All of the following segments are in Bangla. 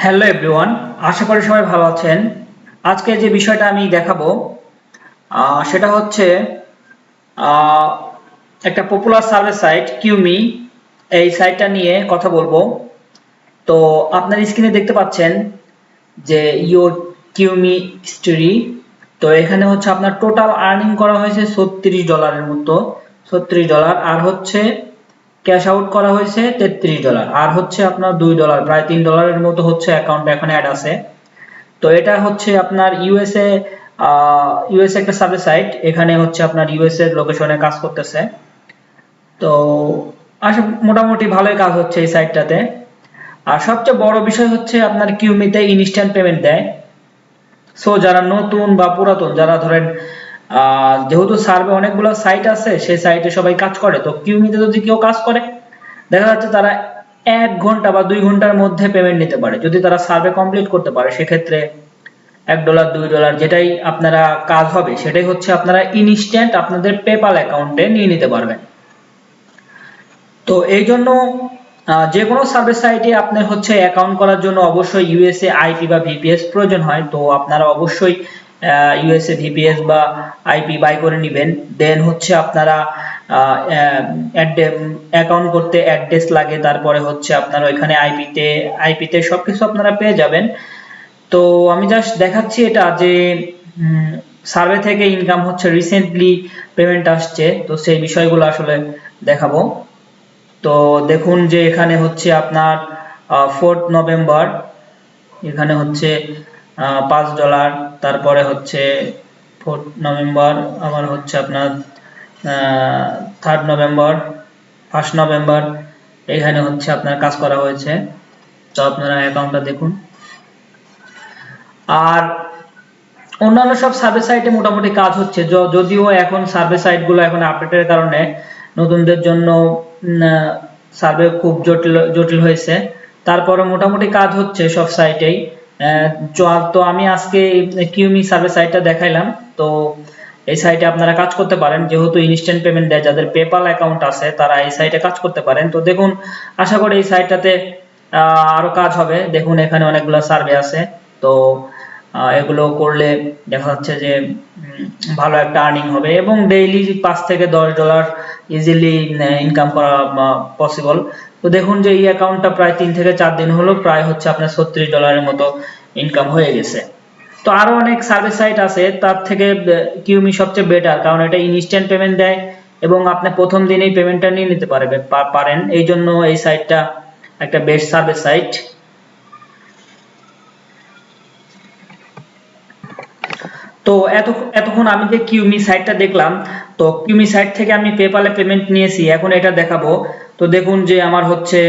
হ্যালো এভরিওয়ান, আশা করি সবাই ভালো আছেন। আজকে যে বিষয়টা আমি দেখাবো সেটা হচ্ছে আহ, একটা পপুলার সার্ভে সাইট কিউমি। এই সাইটটা নিয়ে কথা বলবো। তো আপনার স্ক্রিনে দেখতে পাচ্ছেন যে ইওর কিউমি স্টোরি। তো এখানে হচ্ছে আপনার টোটাল আর্নিং করা হয়েছে $36 মতো, $36। আর হচ্ছে ক্যাশ আউট করা হয়েছে $33। আর হচ্ছে আপনার $2, প্রায় $3 মতো হচ্ছে অ্যাকাউন্টে এখন অ্যাড আছে। তো এটা হচ্ছে আপনার ইউএসএ একটা সার্ভে সাইট। এখানে হচ্ছে আপনার ইউএসএ লোকেশনে কাজ করতেছে। তো মোটামুটি ভালোই কাজ হচ্ছে এই সাইটটাতে। আর সবচেয়ে বড় বিষয় হচ্ছে আপনার কিউমিতে ইনস্ট্যান্ট পেমেন্ট দেয়। সো যারা নতুন বা পুরাতন, যারা ধরেন যেহেতু সার্ভে অনেকগুলো সাইট আছে, সেই সাইটে সবাই কাজ করে, তো কিউমিতে যদি কেউ কাজ করে দেখা যাচ্ছে তারা 1 ঘন্টা বা 2 ঘন্টার মধ্যে পেমেন্ট নিতে পারে। যদি তারা সার্ভে কমপ্লিট করতে পারে সেক্ষেত্রে $1 $2 যেটাই আপনারা কাজ হবে সেটাই হচ্ছে আপনারা ইনস্ট্যান্ট আপনাদের পেপাল অ্যাকাউন্টে নিয়ে নিতে পারবেন। তো এই জন্য যে কোনো সার্ভিস সাইটে আপনার হচ্ছে অ্যাকাউন্ট করার জন্য অবশ্যই ইউএসএ আইপি বা ভিপিএস প্রয়োজন হয়। তো আপনারা অবশ্যই ইউএসএ ভিপিএস বা আইপি বাই করে নেবেন। দেন হচ্ছে আপনারা অ্যাকাউন্ট করতে অ্যাড্রেস লাগে, তারপরে হচ্ছে আপনারা ওইখানে আইপিতে সবকিছু আপনারা পেয়ে যাবেন। তো আমি জাস্ট দেখাচ্ছি এটা যে সার্ভে থেকে ইনকাম হচ্ছে, রিসেন্টলি পেমেন্ট আসছে, তো সেই বিষয়গুলো আসলে দেখাবো। তো দেখুন যে এখানে হচ্ছে আপনার 4 নভেম্বর এখানে হচ্ছে $5। তারপরে হচ্ছে 4 নভেম্বর আমার হচ্ছে আপনার 3 নভেম্বর, 1 নভেম্বর এখানে হচ্ছে আপনার কাজ করা হয়েছে। তো আপনারা অ্যাকাউন্টটা দেখুন। আর অন্যান্য সব সার্ভে সাইটে মোটামুটি কাজ হচ্ছে, যদিও এখন সার্ভে সাইটগুলো এখন আপডেটের কারণে নতুনদের জন্য সার্ভে খুব জটিল জটিল হয়েছে। তারপরে মোটামুটি কাজ হচ্ছে সব সাইটেই। তো আমি আজকে কিউমি সার্ভে সাইটটা দেখাইলাম। তো এই সাইটে আপনারা কাজ করতে পারেন, যেহেতু ইনস্ট্যান্ট পেমেন্ট দেয়, যাদের পেপাল অ্যাকাউন্ট আছে তারা এই সাইটে কাজ করতে পারেন। তো দেখুন, আশা করি এই সাইটটাতে আরো কাজ হবে। দেখুন এখানে অনেকগুলো সার্ভে আছে। তো এগুলো করলে দেখা যাচ্ছে যে ভালো একটা আর্নিং হবে এবং ডেইলি $5 থেকে $10 ইজিলি ইনকাম করা পসিবল। তো দেখুন যে এই অ্যাকাউন্টটা প্রায় 3 থেকে 4 দিন হলো, প্রায় হচ্ছে আপনার $36 মতো ইনকাম হয়ে গেছে। তো আরো অনেক সার্ভিস সাইট আছে, তার থেকে কিউমি সবচেয়ে বেটার, কারণ এটা ইনস্ট্যান্ট পেমেন্ট দেয় এবং আপনি প্রথম দিনেই পেমেন্টটা নিয়ে নিতে পারেন। এই জন্য এই সাইটটা একটা বেস্ট সার্ভিস সাইট। তো এতক্ষণ আমি যে কিউমি সাইটটা দেখলাম, তো কিউমি সাইট থেকে আমি পেপালে পেমেন্ট নিয়েছি, এখন এটা দেখাবো। তো দেখুন যে আমার হচ্ছে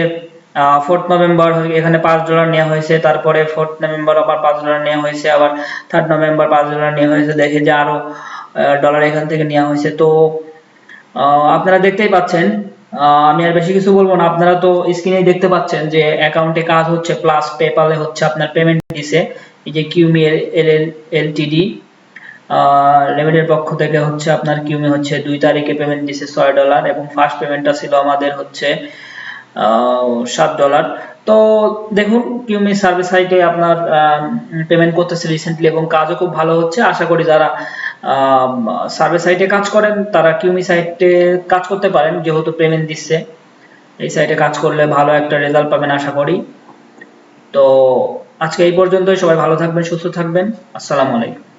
4 নভেম্বর এখানে $5 নেওয়া হয়েছে, তারপরে 4 নভেম্বর আবার $5 নেওয়া হয়েছে, আবার 3 নভেম্বর $5 নেওয়া হয়েছে। দেখে যে আরো ডলার এখান থেকে নেওয়া হয়েছে। তো আপনারা দেখতেই পাচ্ছেন। আমি আর বেশি কিছু বলবো না, আপনারা তো স্ক্রিনে দেখতে পাচ্ছেন যে অ্যাকাউন্টে কাজ হচ্ছে, প্লাস পেপালে হচ্ছে আপনার পেমেন্ট দিছে। এই যে কিউমি এলটিডি লিমিটেড পক্ষ থেকে হচ্ছে আপনার কিউমি হচ্ছে 2 তারিখে পেমেন্ট দিছে $6 এবং ফার্স্ট পেমেন্টটা ছিল আমাদের হচ্ছে $7। তো দেখুন কিউমি সার্ভিস সাইটে আপনার পেমেন্ট করতেছে রিসেন্টলি এবং কাজও খুব ভালো হচ্ছে। আশা করি যারা সার্ভিস সাইটে কাজ করেন তারা কিউমি সাইটে কাজ করতে পারেন, যেহেতু পেমেন্ট দিচ্ছে। এই সাইটে কাজ করলে ভালো একটা রেজাল্ট পাবেন আশা করি। তো আজকে এই পর্যন্তই। সবাই ভালো থাকবেন, সুস্থ থাকবেন। আসসালামু আলাইকুম।